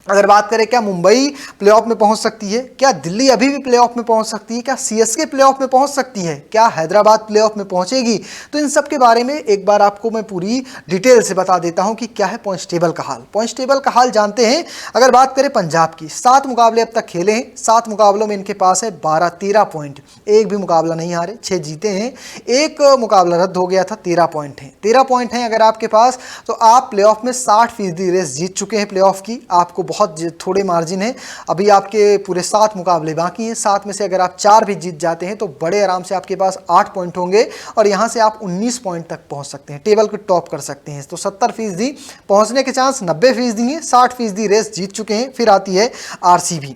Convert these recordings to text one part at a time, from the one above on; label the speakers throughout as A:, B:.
A: अगर बात करें क्या मुंबई प्लेऑफ में पहुंच सकती है, क्या दिल्ली अभी भी प्लेऑफ में पहुंच सकती है, क्या सीएसके प्लेऑफ में पहुंच सकती है, क्या हैदराबाद प्लेऑफ में पहुंचेगी, तो इन सब के बारे में एक बार आपको मैं पूरी डिटेल से बता देता हूं कि क्या है पॉइंट्स टेबल का हाल। पॉइंट्स टेबल का हाल जानते हैं। अगर बात करें पंजाब की, 7 मुकाबले अब तक खेले हैं, 7 मुकाबलों में इनके पास है 12-13 पॉइंट, एक भी मुकाबला नहीं हारे, 6 जीते हैं, एक मुकाबला रद्द हो गया था, 13 पॉइंट हैं, 13 पॉइंट हैं अगर आपके पास, तो आप प्लेऑफ में 60% रेस जीत चुके हैं प्लेऑफ की। आपको बहुत थोड़े मार्जिन है, अभी आपके पूरे 7 मुकाबले बाकी हैं, 7 में से अगर आप 4 भी जीत जाते हैं तो बड़े आराम से आपके पास 8 पॉइंट होंगे और यहां से आप 19 पॉइंट तक पहुंच सकते हैं, टेबल को टॉप कर सकते हैं। तो 70% पहुंचने के चांस, 90% है, 60% रेस जीत चुके हैं। फिर आती है आरसीबी।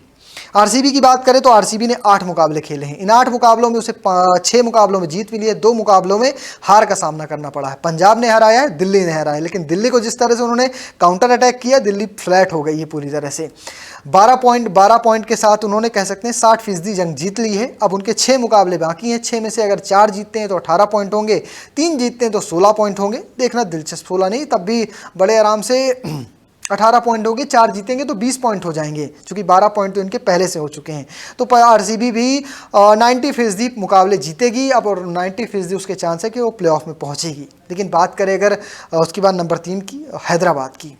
A: आरसीबी की बात करें तो आरसीबी ने 8 मुकाबले खेले हैं, इन 8 मुकाबलों में उसे 6 मुकाबलों में जीत मिली है, 2 मुकाबलों में हार का सामना करना पड़ा है। पंजाब ने हराया है, दिल्ली ने हराया है, लेकिन दिल्ली को जिस तरह से उन्होंने काउंटर अटैक किया, दिल्ली फ्लैट हो गई है पूरी तरह से। 12 पॉइंट के साथ उन्होंने कह सकते हैं 60% जंग जीत ली है। अब उनके 6 मुकाबले बाकी हैं, 6 में से अगर 4 जीतते हैं तो 18 पॉइंट होंगे, 3 जीतते हैं तो 16 पॉइंट होंगे। देखना दिलचस्प, 16 नहीं, तब भी बड़े आराम से 18 पॉइंट होंगे, 4 जीतेंगे तो 20 पॉइंट हो जाएंगे, क्योंकि 12 पॉइंट तो इनके पहले से हो चुके हैं। तो आरसीबी भी 90% मुकाबले जीतेगी अब, और 90% उसके चांस है कि वो प्लेऑफ में पहुंचेगी। लेकिन बात करें अगर उसके बाद नंबर 3 की, हैदराबाद की,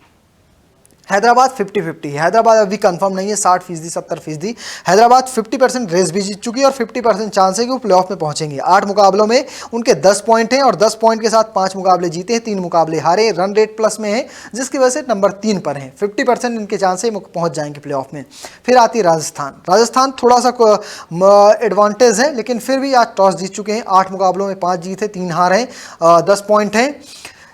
A: हैदराबाद 50-50, हैदराबाद अभी कंफर्म नहीं है, 60%, 70%। हैदराबाद 50% रेस भी जीत चुकी है और 50% चांस है कि वो प्लेऑफ में पहुंचेंगे। 8 मुकाबलों में उनके 10 पॉइंट हैं और 10 पॉइंट के साथ 5 मुकाबले जीते हैं, 3 मुकाबले हारे, रन रेट प्लस में है, जिसकी वजह से नंबर 3 पर हैं। 50% इनके चांस है पहुंच जाएंगे प्लेऑफ में। फिर आती है राजस्थान। राजस्थान थोड़ा सा एडवांटेज है, लेकिन फिर भी आज टॉस जीत चुके हैं, 8 मुकाबलों में 5 जीत है, 3 हार हैं, 10 पॉइंट हैं।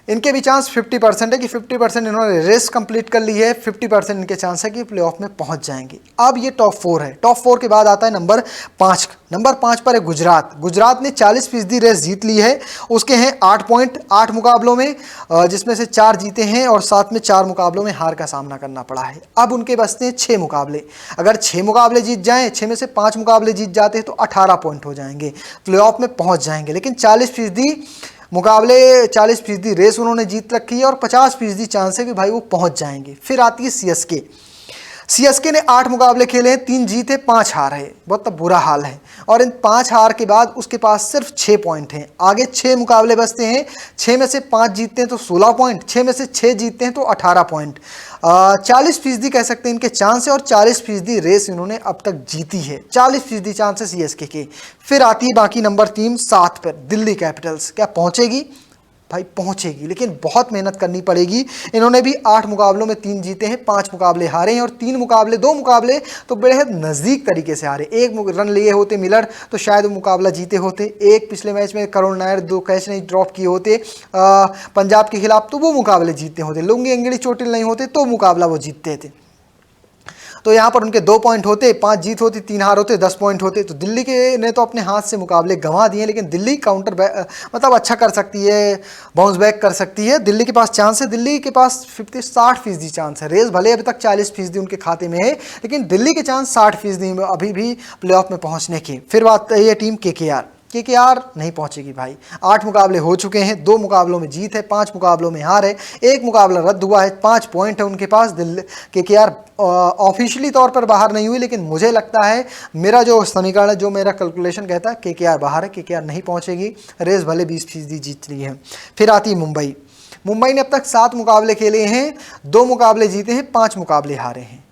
A: इनके भी चांस 50% है कि 50% इन्होंने रेस कंप्लीट कर ली है, 50% इनके चांस है कि प्लेऑफ में पहुंच जाएंगे। अब ये टॉप 4 है। टॉप 4 के बाद आता है नंबर 5। नंबर 5 पर है गुजरात। गुजरात ने 40% रेस जीत ली है, उसके हैं 8 पॉइंट 8 मुकाबलों में, जिसमें से 4 जीते हैं और साथ में 4 मुकाबलों में हार का सामना करना पड़ा है। अब उनके बचते हैं 6 मुकाबले। अगर 6 मुकाबले जीत जाएं, 6 में से 5 मुकाबले जीत जाते हैं तो 18 पॉइंट हो जाएंगे, प्लेऑफ में पहुंच जाएंगे। लेकिन 40% मुकाबले, 40% रेस उन्होंने जीत रखी है और 50% चांस है कि भाई वो पहुंच जाएंगे। फिर आती है सीएसके। सीएसके ने 8 मुकाबले खेले हैं, 3 जीते 5 हार है, बहुत बुरा हाल है। और इन 5 हार के बाद उसके पास सिर्फ 6 पॉइंट हैं। आगे 6 मुकाबले बचते हैं, 6 में से 5 जीतते हैं तो 16 पॉइंट, 6 में से 6 जीतते हैं तो 18 पॉइंट। 40% कह सकते हैं इनके चांस है और 40% रेस इन्होंने अब तक जीती है, 40% चांस है सीएसके के। फिर आती है बाकी नंबर 3 7 पर दिल्ली कैपिटल्स। क्या पहुंचेगी? भाई पहुंचेगी, लेकिन बहुत मेहनत करनी पड़ेगी। इन्होंने भी 8 मुकाबलों में 3 जीते हैं, 5 मुकाबले हारे हैं और 2 मुकाबले तो बेहद नज़दीक तरीके से हारे। 1 रन लिए होते मिलर तो शायद वो मुकाबला जीते होते, एक पिछले मैच में करुण नायर 2 कैच नहीं ड्रॉप किए होते पंजाब के खिलाफ तो वो मुकाबले जीते होते, लुंगी एंगड़ी चोटिल नहीं होते तो मुकाबला वो जीतते थे। तो यहाँ पर उनके 2 पॉइंट होते, 5 जीत होती, 3 हार होते, 10 पॉइंट होते। तो दिल्ली के ने तो अपने हाथ से मुकाबले गंवा दिए, लेकिन दिल्ली काउंटर मतलब अच्छा कर सकती है, बाउंस बैक कर सकती है। दिल्ली के पास चांस है, दिल्ली के पास 60% चांस है। रेस भले अभी तक 40% उनके खाते में है, लेकिन दिल्ली के चांस 60% अभी भी प्लेऑफ में पहुँचने के। फिर बात है टीम केकेआर नहीं पहुंचेगी भाई। 8 मुकाबले हो चुके हैं, 2 मुकाबलों में जीत है, 5 मुकाबलों में हार है, 1 मुकाबला रद्द हुआ है, 5 पॉइंट है उनके पास। केकेआर ऑफिशियली तौर पर बाहर नहीं हुई, लेकिन मुझे लगता है, मेरा जो समीकरण है, जो मेरा कैलकुलेशन कहता है केकेआर बाहर है, केकेआर नहीं पहुंचेगी। रेस भले 20% जीत ली है। फिर आती है मुंबई। मुंबई ने अब तक 7 मुकाबले खेले हैं, 2 मुकाबले जीते हैं, 5 मुकाबले हारे हैं,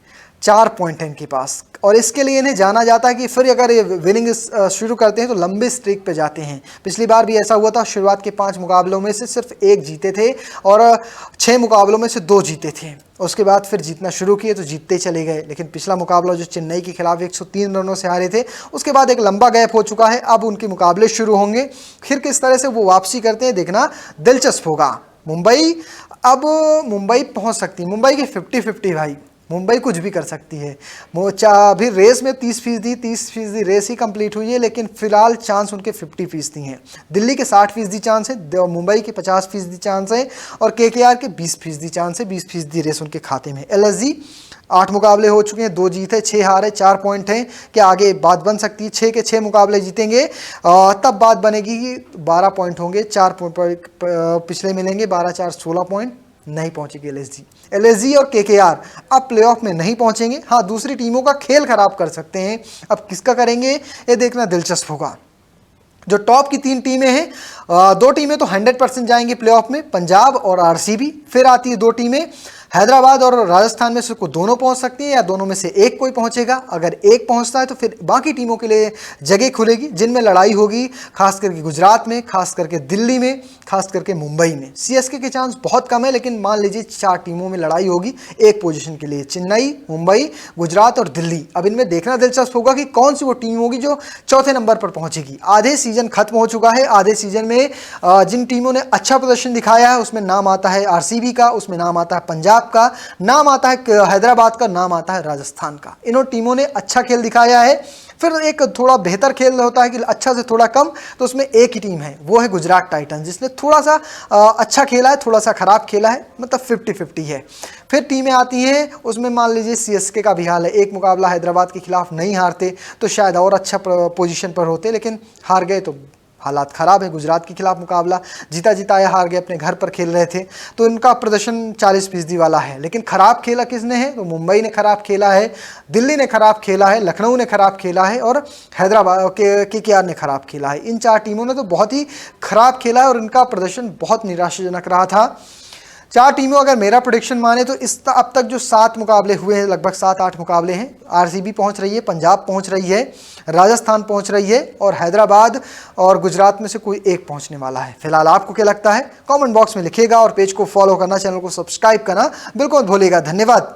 A: 4 पॉइंट है इनके पास। और इसके लिए इन्हें जाना जाता है कि फिर अगर ये विनिंग शुरू करते हैं तो लंबे स्ट्रीक पे जाते हैं। पिछली बार भी ऐसा हुआ था, शुरुआत के 5 मुकाबलों में से सिर्फ 1 जीते थे और 6 मुकाबलों में से 2 जीते थे। उसके बाद फिर जीतना शुरू किए तो जीतते चले गए। लेकिन पिछला मुकाबला जो चेन्नई के खिलाफ 103 रनों से हारे थे, उसके बाद एक लंबा गैप हो चुका है। अब उनके मुकाबले शुरू होंगे, फिर किस तरह से वो वापसी करते हैं देखना दिलचस्प होगा। अब मुंबई पहुँच सकती है, मुंबई के 50-50 भाई, मुंबई कुछ भी कर सकती है। अभी रेस में 30% रेस ही कंप्लीट हुई है, लेकिन फिलहाल चांस उनके 50% हैं। दिल्ली के 60% चांस है, मुंबई के 50% चांस है और केकेआर के 20% चांस है, 20% रेस उनके खाते में। एलएसजी 8 मुकाबले हो चुके हैं, 2 जीत है, 6 हार है, 4 पॉइंट हैं। क्या आगे बात बन सकती है? 6 के 6 मुकाबले जीतेंगे तब बात बनेगी कि 12 पॉइंट होंगे, 4 पिछले मिलेंगे, 12 4 16 पॉइंट। नहीं पहुंचेगी एलएसजी। एलएसजी और केकेआर अब प्लेऑफ में नहीं पहुंचेंगे। हाँ, दूसरी टीमों का खेल खराब कर सकते हैं। अब किसका करेंगे ये देखना दिलचस्प होगा। जो टॉप की 3 टीमें हैं, 2 टीमें तो 100% जाएंगी प्लेऑफ में, पंजाब और आरसीबी। फिर आती है 2 टीमें, हैदराबाद और राजस्थान में से कोई दोनों पहुंच सकती है या दोनों में से एक कोई पहुंचेगा। अगर एक पहुंचता है तो फिर बाकी टीमों के लिए जगह खुलेगी जिनमें लड़ाई होगी, खास करके गुजरात में, खास करके दिल्ली में, खास करके मुंबई में। सीएसके के चांस बहुत कम है, लेकिन मान लीजिए 4 टीमों में लड़ाई होगी एक पोजीशन के लिए, चेन्नई, मुंबई, गुजरात और दिल्ली। अब इनमें देखना दिलचस्प होगा कि कौन सी वो टीम होगी जो चौथे नंबर पर पहुंचेगी। आधे सीजन खत्म हो चुका है। आधे सीजन में जिन टीमों ने अच्छा प्रदर्शन दिखाया है उसमें नाम आता है आरसीबी का, उसमें नाम आता है पंजाब का, नाम आता है हैदराबाद का, नाम आता है राजस्थान का। इन टीमों ने अच्छा खेल दिखाया है। फिर एक थोड़ा बेहतर खेल होता है कि अच्छा से थोड़ा कम, तो उसमें एक ही टीम है, वो है गुजरात टाइटंस, जिसने थोड़ा सा अच्छा खेला है, थोड़ा सा खराब खेला है, मतलब 50-50 है। फिर टीमें आती हैं, उसमें मान लीजिए सीएसके का भी हाल है। एक मुकाबला हैदराबाद के खिलाफ नहीं हारते तो शायद और अच्छा पोजीशन पर होते, लेकिन हार गए तो हालात ख़राब है। गुजरात के खिलाफ मुकाबला जीता जिताया हार गए, अपने घर पर खेल रहे थे, तो इनका प्रदर्शन 40% वाला है। लेकिन ख़राब खेला किसने है, तो मुंबई ने ख़राब खेला है, दिल्ली ने ख़राब खेला है, लखनऊ ने ख़राब खेला है और हैदराबाद केकेआर ने ख़राब खेला है। इन 4 टीमों ने तो बहुत ही ख़राब खेला है और इनका प्रदर्शन बहुत निराशाजनक रहा था। 4 टीमों अगर मेरा प्रोडिक्शन माने तो अब तक जो 7 मुकाबले हुए हैं, लगभग 7-8 मुकाबले हैं, आरसीबी पहुंच रही है, पंजाब पहुंच रही है, राजस्थान पहुंच रही है और हैदराबाद और गुजरात में से कोई एक पहुंचने वाला है। फिलहाल आपको क्या लगता है कमेंट बॉक्स में लिखिएगा और पेज को फॉलो करना, चैनल को सब्सक्राइब करना बिल्कुल मत भूलिएगा। धन्यवाद।